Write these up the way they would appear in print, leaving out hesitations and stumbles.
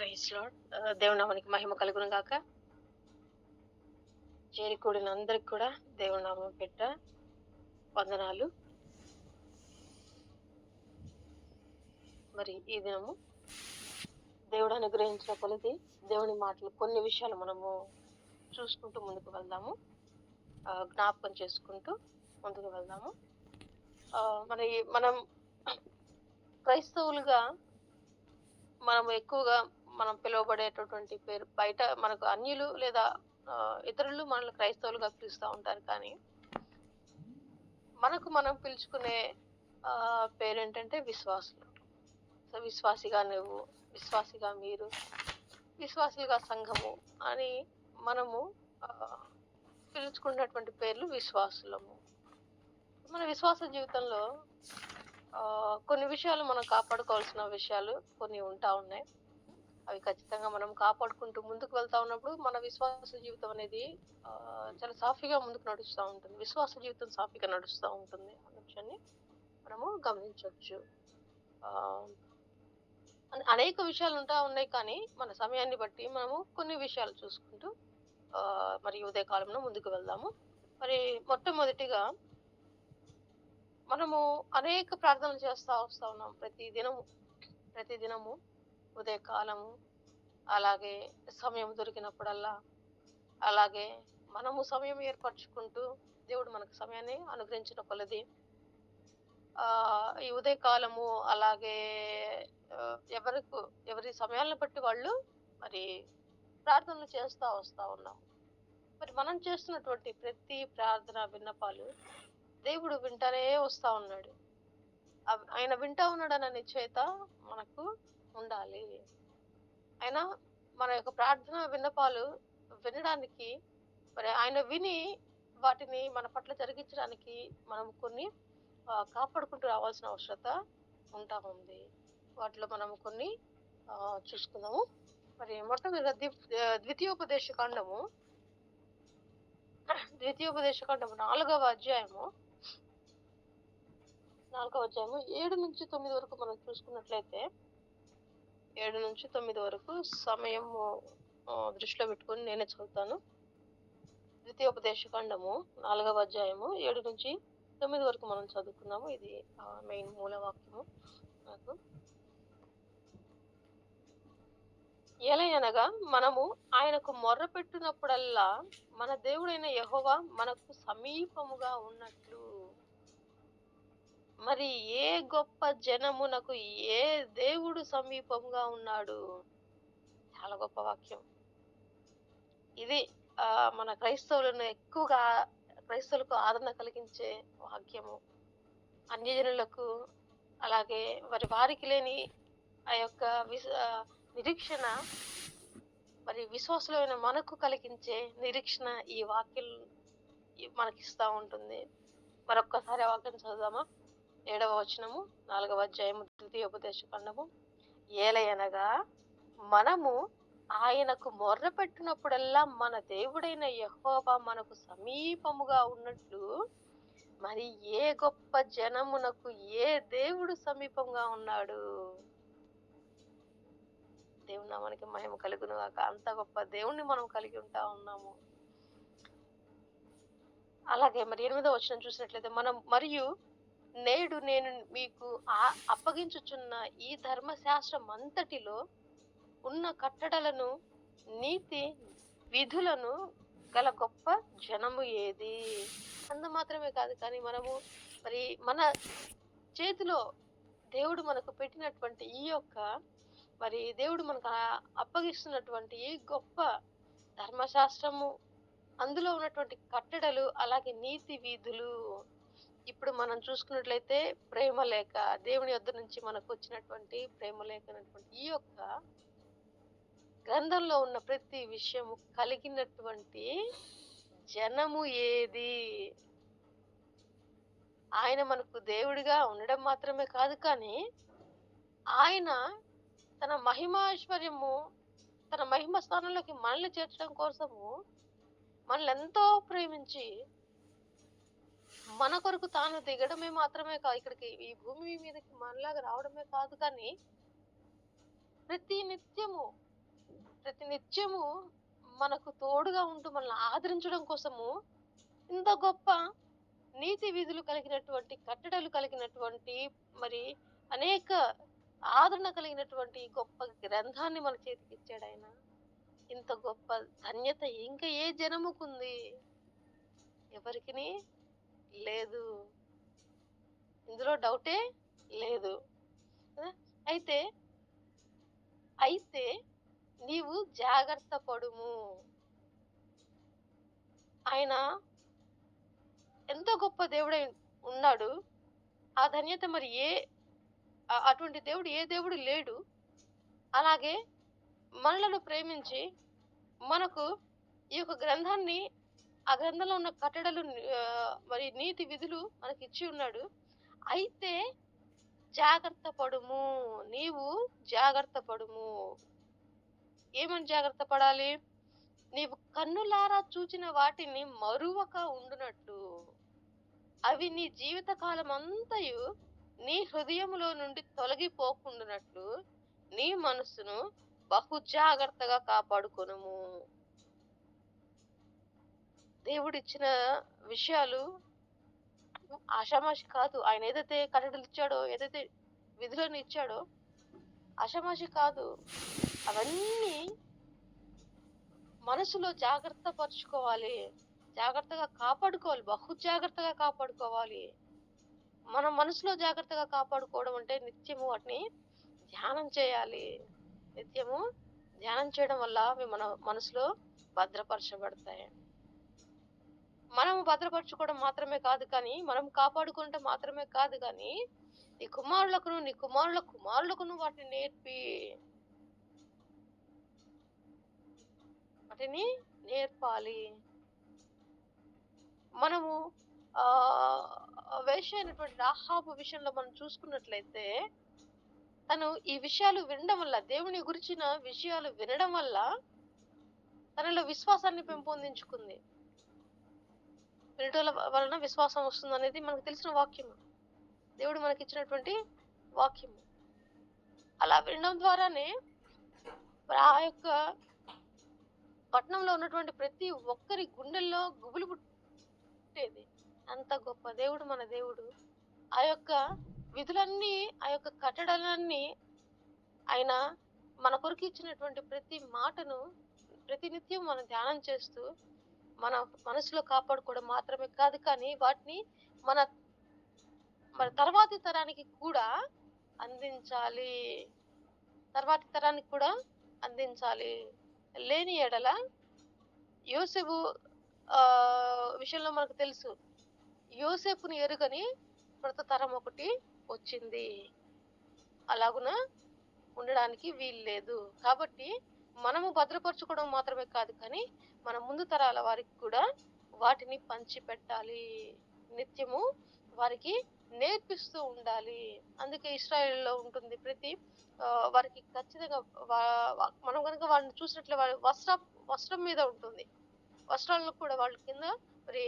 Praise lord. దేవుని నామానికి మహిమ కలుగును గాక. చేరికూడిన అందరికి కూడా దేవుని నామం పేరిట వందనాలు. మరి ఈ దినము దేవుడు అనుగ్రహించిన కొలది దేవుని మాటలు కొన్ని విషయాలు మనము చూసుకుంటూ ముందుకు వెళ్దాము. జ్ఞాపకం చేసుకుంటూ ముందుకు వెళ్దాము. మనం క్రైస్తవులుగా ఎక్కువగా మనం పిలువబడేటటువంటి పేరు బయట మనకు అన్యులు లేదా ఇతరులు మనల్ని క్రైస్తవులుగా పిలుస్తూ ఉంటారు. కానీ మనం పిలుచుకునే పేరేంటంటే విశ్వాసులు. సో విశ్వాసిగా నువ్వు, విశ్వాసిగా మీరు, విశ్వాసులుగా సంఘము అని మనము పిలుచుకున్నటువంటి పేర్లు విశ్వాసులము. మన విశ్వాస జీవితంలో కొన్ని విషయాలు మనం కాపాడుకోవాల్సిన విషయాలు కొన్ని ఉన్నాయి. అవి ఖచ్చితంగా మనం కాపాడుకుంటూ ముందుకు వెళ్తా ఉన్నప్పుడు మన విశ్వాస జీవితం అనేది చాలా సాఫీగా ముందుకు నడుస్తూ ఉంటుంది. విశ్వాస జీవితం సాఫీగా నడుస్తూ ఉంటుంది అనే విషయాన్ని మనము గమనించవచ్చు. అనేక విషయాలు ఉన్నాయి, కానీ మన సమయాన్ని బట్టి మనము కొన్ని విషయాలు చూసుకుంటూ మరి ఉదయకాలంలో ముందుకు వెళ్దాము. మరి మొట్టమొదటిగా మనము అనేక ప్రార్థనలు చేస్తూ వస్తూ ఉన్నాం ప్రతిదినము ఉదయకాలము, అలాగే సమయం దొరికినప్పుడల్లా, అలాగే మనము సమయం ఏర్పరచుకుంటూ దేవుడు మనకు సమయాన్ని అనుగ్రహించిన కొలది ఈ ఉదయకాలము, అలాగే ఎవరి సమయాలను బట్టి వాళ్ళు మరి ప్రార్థనలు చేస్తూ వస్తూ ఉన్నాం. మరి మనం చేస్తున్నటువంటి ప్రతి ప్రార్థన విన్నపాలు దేవుడు వింటానే వస్తా ఉన్నాడు. ఆయన వింటా ఉన్నాడన్న నిశ్చయత మనకు ఉండాలి. అయినా మన యొక్క ప్రార్థన విన్నపాలు వినడానికి, మరి ఆయన విని వాటిని మన పట్ల జరిగించడానికి మనం కొన్ని కాపాడుకుంటూ రావాల్సిన అవసరత ఉంది. వాటిలో మనం కొన్ని చూసుకుందాము. మరి మొట్టమొదటి ద్వితీయోపదేశ కాండము 4వ అధ్యాయము 7 నుంచి 9 వరకు మనం చూసుకున్నట్లయితే, 7 నుంచి 9 వరకు సమయం దృష్టిలో పెట్టుకొని నేనే చదువుతాను. ద్వితీయోపదేశ కాండము 4వ అధ్యాయము 7 నుంచి 9 వరకు మనం చదువుకున్నాము. ఇది మెయిన్ మూలవాక్యము. నాకు ఎలయనగా మనము ఆయనకు మొర్ర పెట్టినప్పుడల్లా మన దేవుడైన యెహోవా మనకు సమీపముగా ఉన్నట్లు, మరి ఏ గొప్ప జనమునకు ఏ దేవుడు సమీపంగా ఉన్నాడు. చాలా గొప్ప వాక్యం ఇది. మన క్రైస్తవులకు ఆదరణ కలిగించే వాక్యము. అన్యజనులకు, అలాగే వారికి లేని ఆ యొక్క నిరీక్షణ, మరి విశ్వాసులైన మనకు కలిగించే నిరీక్షణ ఈ వాక్యం మనకిస్తా ఉంటుంది. మరొక్కసారి ఆ వాక్యం చదువుదామా? 7వ వచనము 4వ అధ్యాయము ద్వితీయోపదేశ కాండము. ఏలయనగా మనము ఆయనకు మొర్ర పెట్టినప్పుడల్లా మన దేవుడైన యెహోవా మనకు సమీపముగా ఉన్నట్లు, మరి ఏ గొప్ప జనమునకు ఏ దేవుడు సమీపంగా ఉన్నాడు. దేవుని నామానికి మహిమ కలుగును గాక. అంత గొప్ప దేవుణ్ణి మనం కలిగి ఉంటా ఉన్నాము. అలాగే మరి 8వ వచనం చూసినట్లయితే, మరియు నేడు నేను మీకు అప్పగించుచున్న ఈ ధర్మశాస్త్రం అంతటిలో ఉన్న కట్టడలను, నీతి విధులను గల గొప్ప జనము ఏది. అంత మాత్రమే కాదు, కానీ మనము మరి మన చేతిలో దేవుడు మనకు పెట్టినటువంటి ఈ యొక్క, మరి దేవుడు మనకు అప్పగిస్తున్నటువంటి ఈ గొప్ప ధర్మశాస్త్రము, అందులో ఉన్నటువంటి కట్టడలు, అలాగే నీతి వీధులు. ఇప్పుడు మనం చూసుకున్నట్లయితే ప్రేమ లేఖ, దేవుని యొద్ద నుంచి మనకు వచ్చినటువంటి ప్రేమ లేఖ అనేటువంటి ఈ యొక్క గ్రంథంలో ఉన్న ప్రతి విషయము కలిగినటువంటి జనము ఏది. ఆయన మనకు దేవుడిగా ఉండడం మాత్రమే కాదు, కానీ ఆయన తన మహిమాశ్వర్యము, తన మహిమ స్థానంలోకి మనల్ని చేర్చడం కోసము మనల్ని ఎంతో ప్రేమించి మన కొరకు తాను దిగడమే మాత్రమే కాదు, ఇక్కడికి ఈ భూమి మీదకి మనలాగా రావడమే కాదు, కానీ ప్రతి నిత్యము ప్రతి నిత్యము మనకు తోడుగా ఉంటూ మనల్ని ఆదరించడం కోసము ఇంత గొప్ప నీతి విధులు కలిగినటువంటి, కట్టడలు కలిగినటువంటి, మరి అనేక ఆదరణ కలిగినటువంటి గొప్ప గ్రంథాన్ని మన చేతికిచ్చాడాయన. ఇంత గొప్ప ధన్యత ఇంకా ఏ జనముకుంది? ఎవరికిని లేదు. ఇందులో డౌటే లేదు. ఆ! అయితే, అయితే నీవు జాగ్రత్త పడుము. ఆయన ఎంతో గొప్ప దేవుడై ఉన్నాడు. ఆ ధన్యత మరి అటువంటి దేవుడు ఏ దేవుడు లేడు. అలాగే మనలను ప్రేమించి, మనకు ఈ యొక్క గ్రంథాన్ని, ఆ గ్రంథంలో ఉన్న కట్టడలు, మరి నీతి విధులు మనకిచ్చి ఉన్నాడు. అయితే జాగ్రత్త పడుము. నీవు జాగ్రత్త పడుము. ఏమని జాగ్రత్త పడాలి? నీవు కన్నులారా చూచిన వాటిని మరువక ఉండునట్లు, అవి నీ జీవిత కాలమంతయు నీ హృదయములో నుండి తొలగిపోకుండునట్లు నీ మనస్సును బహు జాగ్రత్తగా కాపాడుకొనుము. దేవుడిచ్చిన విషయాలు ఆషామాషి కాదు. ఆయన ఏదైతే కట్టడలు ఇచ్చాడో, ఏదైతే విధులను ఇచ్చాడో ఆషామాషి కాదు. అవన్నీ మనసులో జాగ్రత్త పరుచుకోవాలి. జాగ్రత్తగా కాపాడుకోవాలి. బహు జాగ్రత్తగా కాపాడుకోవాలి. మనం మనసులో జాగ్రత్తగా కాపాడుకోవడం అంటే నిత్యము వాటిని ధ్యానం చేయాలి. నిత్యము ధ్యానం చేయడం వల్ల అవి మన మనసులో భద్రపరచబడతాయి. మనము భద్రపరచుకోవడం మాత్రమే కాదు కానీ, మనం కాపాడుకుంటే మాత్రమే కాదు కానీ, నీ కుమారులకును, నీ కుమారుల కుమారులకును వాటిని నేర్పి, వాటిని నేర్పాలి. మనము వేశ్య అయినటువంటి రాహాబు విషయంలో మనం చూసుకున్నట్లయితే, తను ఈ విషయాలు వినడం వల్ల, దేవుని గురించిన విషయాలు వినడం వల్ల తనలో విశ్వాసాన్ని పెంపొందించుకుంది. వినటం వలన విశ్వాసం వస్తుందనేది మనకు తెలిసిన వాక్యము. దేవుడు మనకిచ్చినటువంటి వాక్యము. అలా వినడం ద్వారానే ఆ యొక్క పట్టణంలో ఉన్నటువంటి ప్రతి ఒక్కరి గుండెల్లో గుబులు పుట్టేది. అంత గొప్ప దేవుడు మన దేవుడు. ఆ యొక్క విధులన్నీ, ఆ యొక్క కట్టడలన్నీ, ఆయన మన కొరకు ఇచ్చినటువంటి ప్రతి మాటను ప్రతినిత్యం మనం ధ్యానం చేస్తూ మన మనసులో కాపాడుకోవడం మాత్రమే కాదు కానీ, వాటిని మన మన తర్వాతి తరానికి కూడా అందించాలి. తర్వాతి తరానికి కూడా అందించాలి. లేని ఎడల యోసేపు విషయంలో మనకు తెలుసు. యోసేపుని ఎరుగని కొత్త తరం ఒకటి వచ్చింది. అలాగున ఉండడానికి వీల్లేదు. కాబట్టి మనము భద్రపరచుకోవడం మాత్రమే కాదు కానీ, మన ముందు తరాల వారికి కూడా వాటిని పంచిపెట్టాలి. నిత్యము వారికి నేర్పిస్తూ ఉండాలి. అందుకే ఇశ్రాయేలులో ఉంటుంది. ప్రతి వారికి ఖచ్చితంగా మనం కనుక వాళ్ళని చూసినట్లే వాళ్ళ వస్త్రం మీద ఉంటుంది. వస్త్రాలను కూడా వాళ్ళ కింద మరి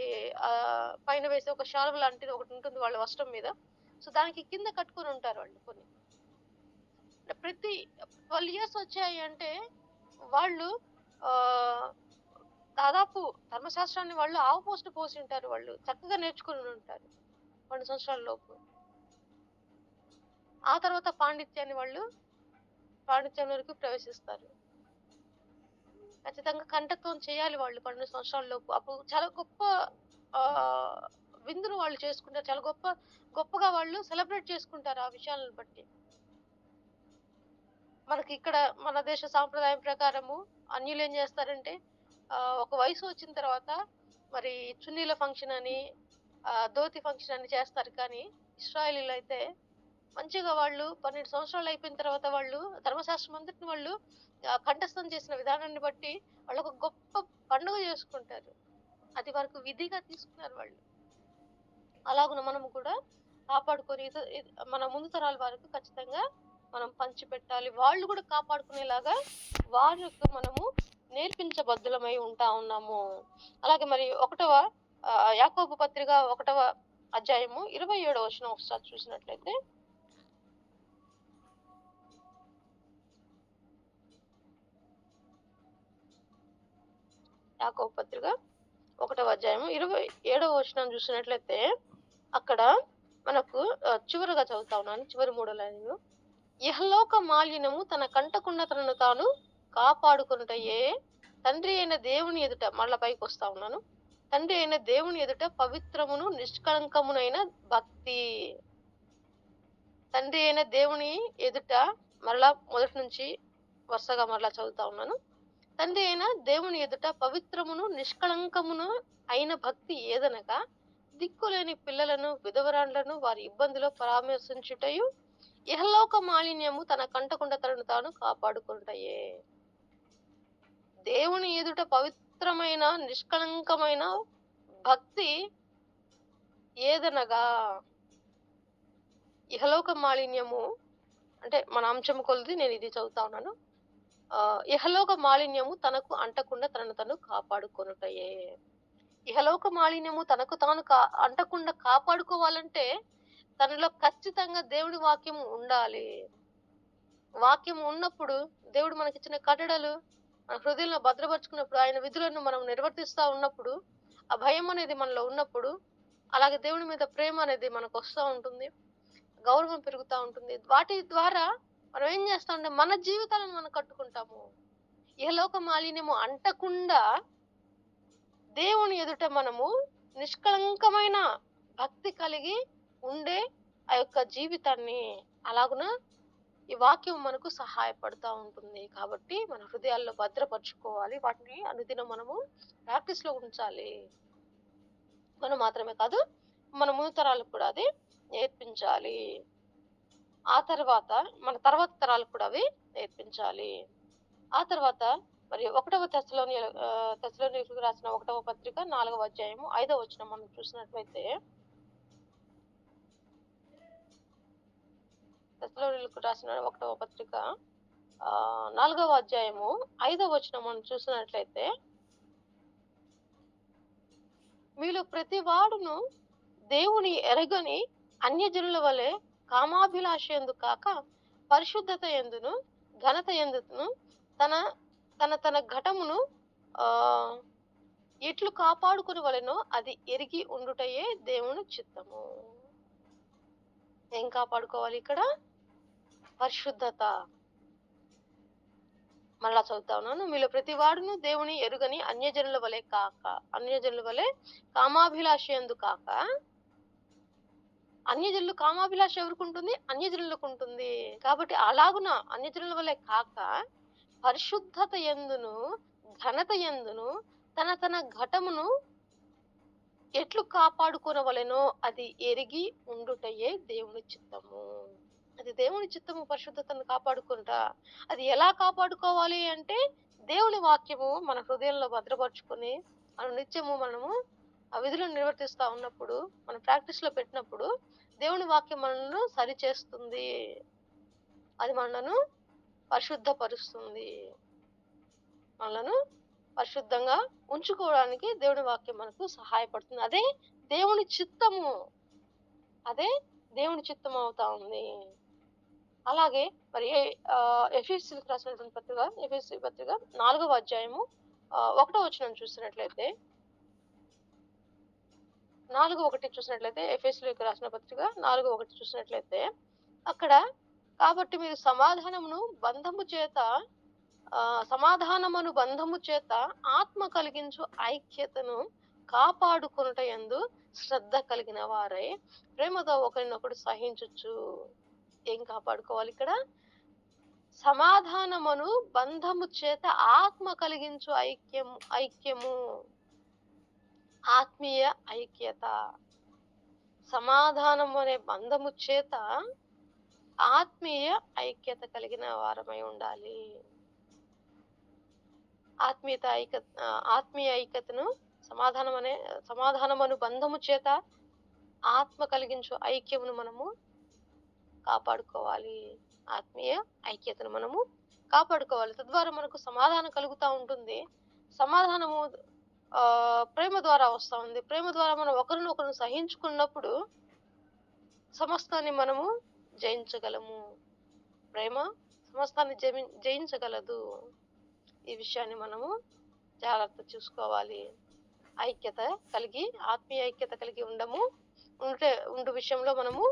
పైన వేసే ఒక శాలువ లాంటిది ఒకటి ఉంటుంది వాళ్ళ వస్త్రం మీద. సో దానికి కింద కట్టుకొని ఉంటారు వాళ్ళు. కొన్ని ప్రతి 12 years వచ్చాయి అంటే వాళ్ళు దాదాపు ధర్మశాస్త్రాన్ని వాళ్ళు ఆవుపోస్ట్ పోసి ఉంటారు. వాళ్ళు చక్కగా నేర్చుకుని ఉంటారు 12 సంవత్సరాల లోపు. ఆ తర్వాత పాండిత్యం వరకు ప్రవేశిస్తారు. ఖచ్చితంగా కంఠత్వం చేయాలి వాళ్ళు 12 సంవత్సరాల లోపు. అప్పుడు చాలా గొప్ప విందును వాళ్ళు చేసుకుంటారు. చాలా గొప్పగా వాళ్ళు సెలబ్రేట్ చేసుకుంటారు ఆ విషయాలను బట్టి. మనకి ఇక్కడ మన దేశ సాంప్రదాయం ప్రకారము అన్యులు ఏం చేస్తారంటే, ఒక వయసు వచ్చిన తర్వాత మరి చున్నీల ఫంక్షన్ అని, ధోతి ఫంక్షన్ అని చేస్తారు. కానీ ఇశ్రాయేలీలు అయితే మంచిగా వాళ్ళు 12 సంవత్సరాలు అయిపోయిన తర్వాత వాళ్ళు ధర్మశాస్త్రం అంతటిని వాళ్ళు కంఠస్థం చేసిన విధానాన్ని బట్టి వాళ్ళు ఒక గొప్ప పండుగ చేసుకుంటారు. అది వరకు విధిగా తీసుకున్నారు వాళ్ళు. అలాగున మనము కూడా కాపాడుకొని మన ముందు తరాల వారికి ఖచ్చితంగా మనం పంచిపెట్టాలి. వాళ్ళు కూడా కాపాడుకునేలాగా వారికి మనము నేర్పించబద్ధులమై ఉంటా ఉన్నాము. అలాగే మరి యాకోబు పత్రిక 1వ అధ్యాయము 27వ వచనం ఒకసారి చూసినట్లయితే, యాకోబు పత్రిక 1వ అధ్యాయము 27వ వచనం చూసినట్లయితే అక్కడ మనకు చివరగా చదువుతా ఉన్నాను. చివరి 3 లైన్‌లు. ఇహలోక మాలిన్యము తన కంటకుండా తనను తాను కాపాడుకొనుటయే తండ్రి అయిన దేవుని ఎదుట, మళ్ళా పైకొస్తా ఉన్నాను. తండ్రి అయిన దేవుని ఎదుట పవిత్రమును నిష్కళంకమునైన భక్తి. తండ్రి అయిన దేవుని ఎదుట, మరలా మొదటి నుంచి వరుసగా మరలా చదువుతా ఉన్నాను. తండ్రి అయిన దేవుని ఎదుట పవిత్రమును నిష్కళంకమును అయిన భక్తి ఏదనగా దిక్కులేని పిల్లలను, విధవరాండ్లను వారి ఇబ్బందిలో పరామర్శించుటయు, ఇహలోక మాలిన్యము తన కంటకుండా తనను తాను కాపాడుకొనుటయే. దేవుని ఎదుట పవిత్రమైన నిష్కళంకమైన భక్తి ఏదనగా, ఇహలోక మాలిన్యము అంటే మన అంశం కొలది నేను ఇది చదువుతా ఉన్నాను. ఇహలోక మాలిన్యము తనకు అంటకుండా తనను తను కాపాడుకొనుటయే. ఇహలోక మాలిన్యము తనకు తాను అంటకుండా కాపాడుకోవాలంటే తనలో ఖచ్చితంగా దేవుడి వాక్యం ఉండాలి. వాక్యం ఉన్నప్పుడు, దేవుడు మనకిచ్చిన కట్టడలు మన హృదయంలో భద్రపరుచుకున్నప్పుడు, ఆయన విధులను మనం నిర్వర్తిస్తా ఉన్నప్పుడు, ఆ భయం అనేది మనలో ఉన్నప్పుడు, అలాగే దేవుడి మీద ప్రేమ అనేది మనకు వస్తూ ఉంటుంది, గౌరవం పెరుగుతూ ఉంటుంది. వాటి ద్వారా మనం ఏం చేస్తామంటే మన జీవితాలను మనం కట్టుకుంటాము. ఇహలోక మాలిన్యము అంటకుండా దేవుని ఎదుట మనము నిష్కళంకమైన భక్తి కలిగి ఉండే ఆ యొక్క జీవితాన్ని, అలాగున ఈ వాక్యం మనకు సహాయపడుతూ ఉంటుంది. కాబట్టి మన హృదయాల్లో భద్రపరుచుకోవాలి. వాటిని అనుదినం మనము ప్రాక్టీస్ లో ఉంచాలి. మనం మాత్రమే కాదు, మన ముందు తరాలకు కూడా అది నేర్పించాలి. ఆ తర్వాత మన తర్వాత తరాలకు కూడా అవి నేర్పించాలి. ఆ తర్వాత మరి 1వ తెస్సలోనికీయులకు రాసిన 1వ పత్రిక 4వ అధ్యాయము 5వ వచనం మనం చూసినట్లయితే, తెస్సలోనికీయులకు రాసిన 1వ పత్రిక 4వ అధ్యాయము 5వ వచనం మనం చూసినట్లయితే, మీలో ప్రతి వాడును దేవుని ఎరగని అన్యజనుల వలె కామాభిలాష యందు కాక పరిశుద్ధత యందును ఘనత యందును తన తన తన ఘటమును ఆ ఎట్లు కాపాడుకొనవలెనో అది ఎరిగి ఉండుటయే దేవుని చిత్తము. ఏం కాపాడుకోవాలి ఇక్కడ? పరిశుద్ధత. మళ్ళా చదువుతా ఉన్నాను. మీలో ప్రతి వాడును దేవుని ఎరుగని అన్యజనుల వలె కాక, అన్యజనుల వలె కామాభిలాష యందు కాక. అన్యజనులు కామాభిలాష ఎవరికి ఉంటుంది? అన్యజనులకు ఉంటుంది. కాబట్టి అలాగున అన్యజనుల వలె కాక పరిశుద్ధత యందును ఘనత యందును తన తన ఘటమును ఎట్లు కాపాడుకొనవలెనో అది ఎరిగి ఉండుటయే దేవుని చిత్తము. అది దేవుని చిత్తము. పరిశుద్ధతను కాపాడుకుంటా. అది ఎలా కాపాడుకోవాలి అంటే, దేవుని వాక్యము మన హృదయంలో భద్రపరుచుకొని మనం నిత్యము మనము ఆ విధులను నిర్వర్తిస్తా ఉన్నప్పుడు, మనం ప్రాక్టీస్ లో పెట్టినప్పుడు దేవుని వాక్యం మనల్ని సరిచేస్తుంది. అది మనలను పరిశుద్ధపరుస్తుంది. మనలను పరిశుద్ధంగా ఉంచుకోవడానికి దేవుని వాక్యం మనకు సహాయపడుతుంది. అదే దేవుని చిత్తము. అదే దేవుని చిత్తం అవుతా ఉంది. అలాగే మరి ఎఫెసీయులకు రాసినటువంటి పత్రిక, ఎఫెసీ పత్రిక 4వ అధ్యాయము 1వ వచనం చూసినట్లయితే, 4:1 చూసినట్లయితే, ఎఫెసీయులకు రాసిన పత్రిక 4:1 చూసినట్లయితే, అక్కడ కాబట్టి మీరు సమాధానమును బంధము చేత ఆత్మ కలిగించు ఐక్యతను కాపాడుకొనుట యందు శ్రద్ధ కలిగిన వారై ప్రేమతో ఒకరినొకడు సహించుచు. ఏం కాపాడుకోవాలి ఇక్కడ? సమాధానమును బంధము చేత ఆత్మ కలిగించు ఐక్యము, ఆత్మీయ ఐక్యత. సమాధానము అనే బంధము చేత ఆత్మీయ ఐక్యత కలిగిన వారమై ఉండాలి. ఆత్మీయ ఐక్యతను సమాధానమను బంధము చేత ఆత్మ కలిగించు ఐక్యమును మనము కాపాడుకోవాలి. ఆత్మీయ ఐక్యతను మనము కాపాడుకోవాలి. తద్వారా మనకు సమాధానం కలుగుతూ ఉంటుంది. సమాధానము ప్రేమ ద్వారా వస్తూ ఉంది. ప్రేమ ద్వారా మనం ఒకరినొకరు సహించుకున్నప్పుడు సమస్తాన్ని మనము జయించగలము. ప్రేమ సమస్తాన్ని జయించగలదు. ఈ విషయాన్ని మనము జాగ్రత్త చూసుకోవాలి. ఐక్యత కలిగి, ఆత్మీయ ఐక్యత కలిగి ఉండు విషయంలో మనము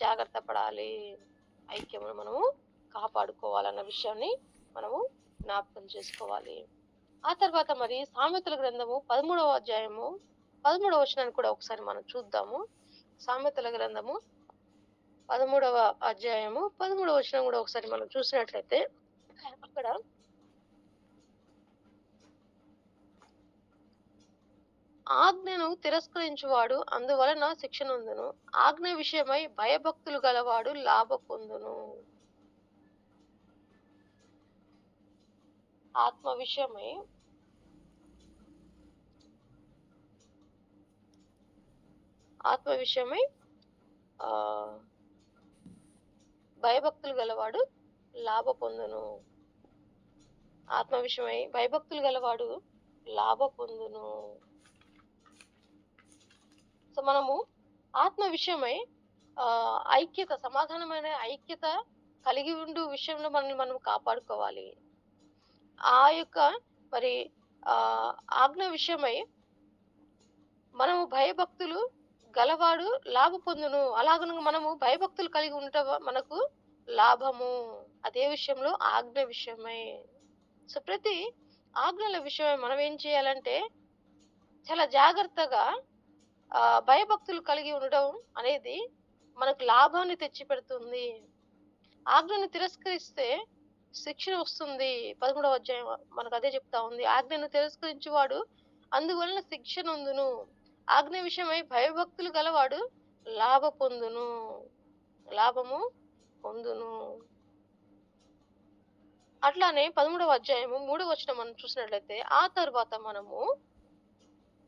జాగ్రత్త పడాలి. ఐక్యమును మనము కాపాడుకోవాలన్న విషయాన్ని మనము జ్ఞాపకం చేసుకోవాలి. ఆ తర్వాత మరి సామెతల గ్రంథము 13వ అధ్యాయము 13వ వచనాన్ని కూడా ఒకసారి మనం చూద్దాము. సామెతల గ్రంథము 13వ అధ్యాయము 13వ వచనం కూడా ఒకసారి మనం చూసినట్లయితే అక్కడ ఆజ్ఞను తిరస్కరించువాడు అందువలన శిక్ష నొందును. ఆజ్ఞ విషయమై భయభక్తులు గలవాడు లాభ పొందును. ఆత్మ విషయమై ఆ భయభక్తులు గలవాడు లాభ పొందును. ఆత్మ విషయమై భయభక్తులు గలవాడు లాభ పొందును. సో మనము ఆత్మ విషయమై ఐక్యత, సమాధానమైన ఐక్యత కలిగి ఉండు విషయంలో మనం కాపాడుకోవాలి. ఆ యొక్క మరి ఆజ్ఞ విషయమై మనము భయభక్తులు గలవాడు లాభ పొందును. అలాగను మనము భయభక్తులు కలిగి ఉండటం మనకు లాభము. అదే విషయంలో ఆజ్ఞ విషయమై. సో ప్రతి ఆజ్ఞల విషయమై మనం ఏం చేయాలంటే చాలా జాగ్రత్తగా భయభక్తులు కలిగి ఉండడం అనేది మనకు లాభాన్ని తెచ్చి పెడుతుంది. ఆజ్ఞను తిరస్కరిస్తే శిక్షణ వస్తుంది. 13వ అధ్యాయం మనకు అదే చెప్తా ఉంది. ఆజ్ఞను తిరస్కరించువాడు అందువలన శిక్ష నొందును. ఆజ్ఞ విషయమై భయభక్తులు గలవాడు లాభము పొందును. అట్లానే 13వ అధ్యాయము 3వ వచనం మనం చూసినట్లయితే ఆ తర్వాత మనము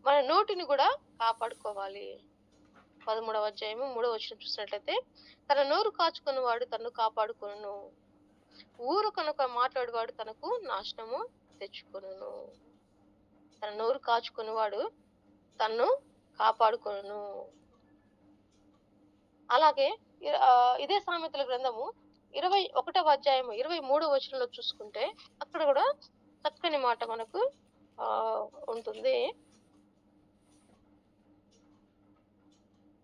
మన నోటిని కూడా కాపాడుకోవాలి. 13వ అధ్యాయము 3వ వచనం చూసినట్లయితే తన నోరు కాచుకున్నవాడు తన్ను కాపాడుకొనును. ఊరు కనుక మాట్లాడేవాడు తనకు నాశనము తెచ్చుకొనును. తన నోరు కాచుకున్నవాడు తన్ను కాపాడుకొనును. అలాగే ఇదే సామెతల గ్రంథము 21వ అధ్యాయము 23వ వచనంలో చూసుకుంటే అక్కడ కూడా చక్కని మాట మనకు ఉంటుంది.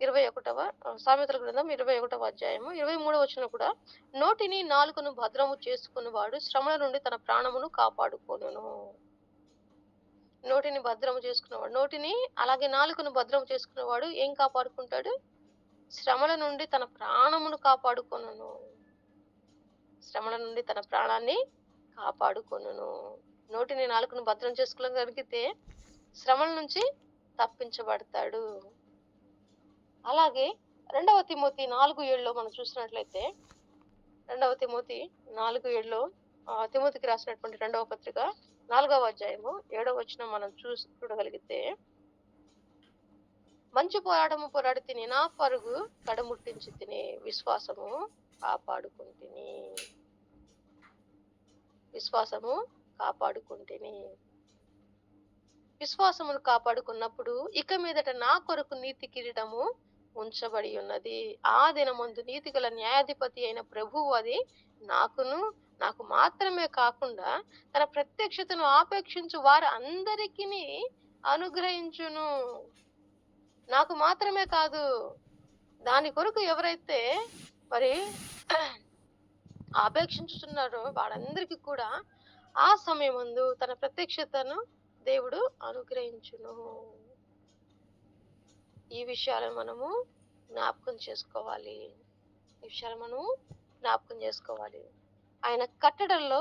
21వ సామెతల గ్రంథం 21వ అధ్యాయము 23వ వచనం కూడా నోటిని నాలుకను భద్రము చేసుకున్నవాడు శ్రమల నుండి తన ప్రాణమును కాపాడుకొనును. నోటిని భద్రము చేసుకున్నవాడు, నోటిని అలాగే నాలుకను భద్రము చేసుకున్నవాడు ఏం కాపాడుకుంటాడు? శ్రమల నుండి తన ప్రాణమును కాపాడుకొనును. శ్రమల నుండి తన ప్రాణాన్ని కాపాడుకొనును. నోటిని నాలుకను భద్రం చేసుకోగలిగితే శ్రమల నుంచి తప్పించబడతాడు. అలాగే 2వ తిమోతి 4:7 మనం చూసినట్లయితే 2వ తిమోతి 4:7 తిమోతికి రాసినటువంటి 2వ పత్రిక 4వ అధ్యాయము 7వ వచనం మనం చూడగలిగితే మంచి పోరాటము పోరాడి తిని నా పరుగు కడముట్టించి తిని విశ్వాసము కాపాడుకుంటుని. విశ్వాసమును కాపాడుకున్నప్పుడు ఇక మీదట నా కొరకు నీతి కిరీటము ఉంచబడి ఉన్నది. ఆ దినమందు నీతి గల న్యాయాధిపతి అయిన ప్రభువు అది నాకు మాత్రమే కాకుండా తన ప్రత్యక్షతను ఆపేక్షించు వారు అందరికీ అనుగ్రహించును. నాకు మాత్రమే కాదు, దాని కొరకు ఎవరైతే మరి ఆపేక్షించుతున్నారో వారందరికీ కూడా ఆ సమయమందు తన ప్రత్యక్షతను దేవుడు అనుగ్రహించును. ఈ విషయాలను మనము జ్ఞాపకం చేసుకోవాలి. ఆయన కట్టడల్లో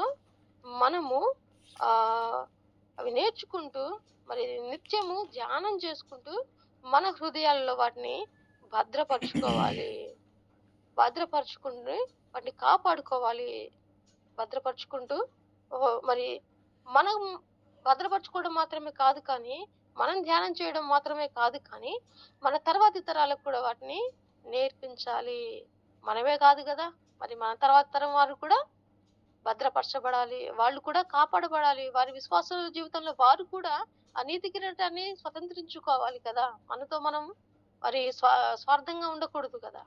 మనము అవి నేర్చుకుంటూ మరి నిత్యము ధ్యానం చేసుకుంటూ మన హృదయాల్లో వాటిని భద్రపరుచుకుంటూ వాటిని కాపాడుకోవాలి. భద్రపరుచుకుంటూ మరి మనం భద్రపరచుకోవడం మాత్రమే కాదు కానీ, మనం ధ్యానం చేయడం మాత్రమే కాదు కానీ, మన తర్వాతి తరాలకు కూడా వాటిని నేర్పించాలి. మనమే కాదు కదా, మరి మన తర్వాత తరం వారు కూడా భద్రపరచబడాలి. వాళ్ళు కూడా కాపాడబడాలి. వారి విశ్వాస జీవితంలో వారు కూడా ఆ నీతి కిరీటాన్ని స్వతంత్రించుకోవాలి కదా. మనతో మనం మరి స్వార్థంగా ఉండకూడదు కదా.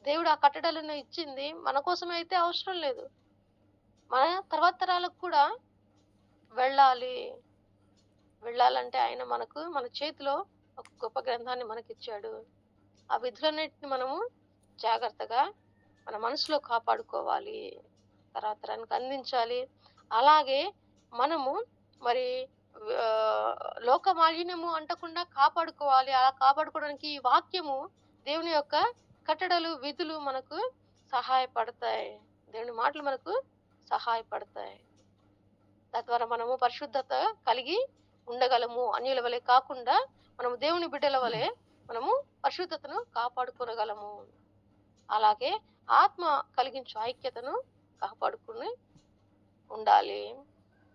దేవుడు ఆ కట్టడలను ఇచ్చింది మన కోసమే అయితే అవసరం లేదు, మన తర్వాత తరాలకు కూడా వెళ్ళాలి. వెళ్ళాలంటే ఆయన మన చేతిలో ఒక గొప్ప గ్రంథాన్ని మనకిచ్చాడు. ఆ విధులన్నిటిని మనము జాగ్రత్తగా మన మనసులో కాపాడుకోవాలి. తరతరానికి అందించాలి. అలాగే మనము మరి లోక మాలిన్యము అంటకుండా కాపాడుకోవాలి. అలా కాపాడుకోవడానికి ఈ వాక్యము దేవుని యొక్క కట్టడలు, విధులు మనకు సహాయపడతాయి. దేవుని మాటలు మనకు సహాయపడతాయి. తద్వారా మనము పరిశుద్ధత కలిగి ఉండగలము. అన్యుల వలె కాకుండా మనము దేవుని బిడ్డల వలె మనము పరిశుద్ధతను కాపాడుకొనగలము. అలాగే ఆత్మ కలిగించు ఐక్యతను కాపాడుకుని ఉండాలి.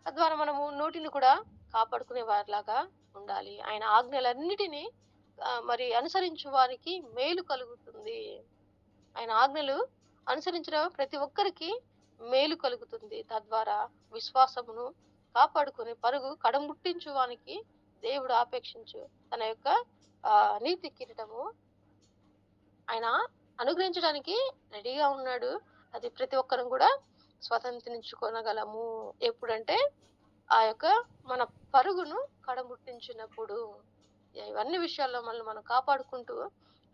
తద్వారా మనము నోటిని కూడా కాపాడుకునే వారిలాగా ఉండాలి. ఆయన ఆజ్ఞలన్నిటినీ మరి అనుసరించు వారికి మేలు కలుగుతుంది. ఆయన ఆజ్ఞలు అనుసరించిన ప్రతి ఒక్కరికి మేలు కలుగుతుంది. తద్వారా విశ్వాసమును కాపాడుకుని పరుగు కడముట్టించు వానికి దేవుడు ఆపేక్షించు తన యొక్క నీతి కిరీటము ఆయన అనుగ్రహించడానికి రెడీగా ఉన్నాడు. అది ప్రతి ఒక్కరం కూడా స్వతంత్రించుకొనగలము. ఎప్పుడంటే ఆ యొక్క మన పరుగును కడముట్టించినప్పుడు. ఇవన్నీ విషయాల్లో మనల్ని మనం కాపాడుకుంటూ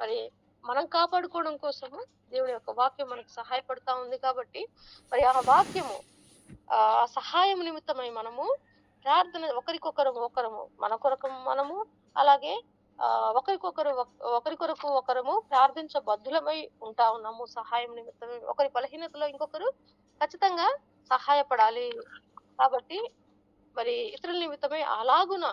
మరి మనం కాపాడుకోవడం కోసము దేవుని యొక్క వాక్యం మనకు సహాయపడతా ఉంది కాబట్టి మరి ఆ వాక్యము ఆ సహాయం నిమిత్తమై మనము ప్రార్థన ఒకరము మన కొరకు మనము అలాగే ఒకరి కొరకు ఒకరము ప్రార్థించబద్ధులమై ఉంటా ఉన్నాము. సహాయం నిమిత్తమై ఒకరి బలహీనతలో ఇంకొకరు ఖచ్చితంగా సహాయపడాలి. కాబట్టి మరి ఇతరుల నిమిత్తమై అలాగున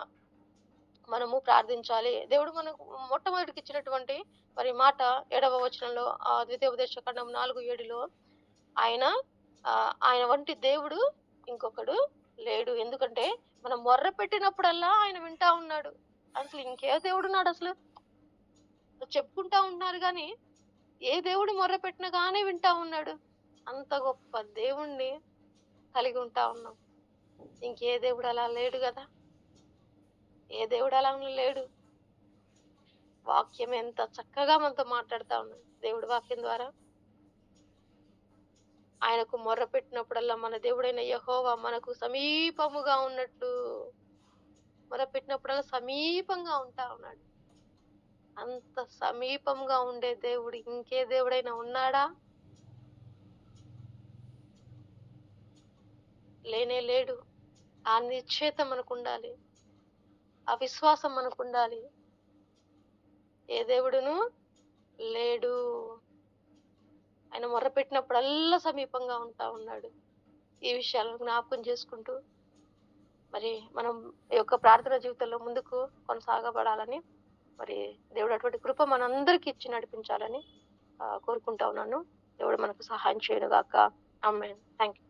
మనము ప్రార్థించాలి. దేవుడు మనకు మొట్టమొదటికి ఇచ్చినటువంటి మరి మాట 7వ వచనంలో ద్వితీయోపదేశకాండం 4:7లో ఆయన వంటి దేవుడు ఇంకొకడు లేడు. ఎందుకంటే మనం మొర్ర పెట్టినప్పుడల్లా ఆయన వింటా ఉన్నాడు. అసలు ఇంకే దేవుడున్నాడు? అసలు చెప్పుకుంటా ఉన్నారు గాని ఏ దేవుడు మొర్ర పెట్టినా గానీ వింటా ఉన్నాడు. అంత గొప్ప దేవుణ్ణి కలిగి ఉంటా ఉన్నాం. ఇంకే దేవుడు అలా లేడు కదా. ఏ దేవుడు అలా లేడు. వాక్యం ఎంత చక్కగా మనతో మాట్లాడుతా ఉన్నాడు. దేవుడి వాక్యం ద్వారా ఆయనకు మొర్ర పెట్టినప్పుడల్లా మన దేవుడైన యెహోవా మనకు సమీపముగా ఉన్నట్టు మొర్ర పెట్టినప్పుడల్లా సమీపంగా ఉంటా ఉన్నాడు. అంత సమీపంగా ఉండే దేవుడు ఇంకే దేవుడైనా ఉన్నాడా? లేనే లేడు. ఆ నిశ్చయత మనకు ఉండాలి. ఆ విశ్వాసం మనకు ఉండాలి. ఏ దేవుడును లేడు. ఆయన మొర్ర పెట్టినప్పుడల్లా సమీపంగా ఉంటా ఉన్నాడు. ఈ విషయాలను జ్ఞాపకం చేసుకుంటూ మరి మనం ఈ యొక్క ప్రార్థన జీవితంలో ముందుకు కొనసాగబడాలని మరి దేవుడు అటువంటి కృప మనందరికీ ఇచ్చి నడిపించాలని కోరుకుంటా ఉన్నాను. దేవుడు మనకు సహాయం చేయను గాక. ఆమేన్. థాంక్యూ.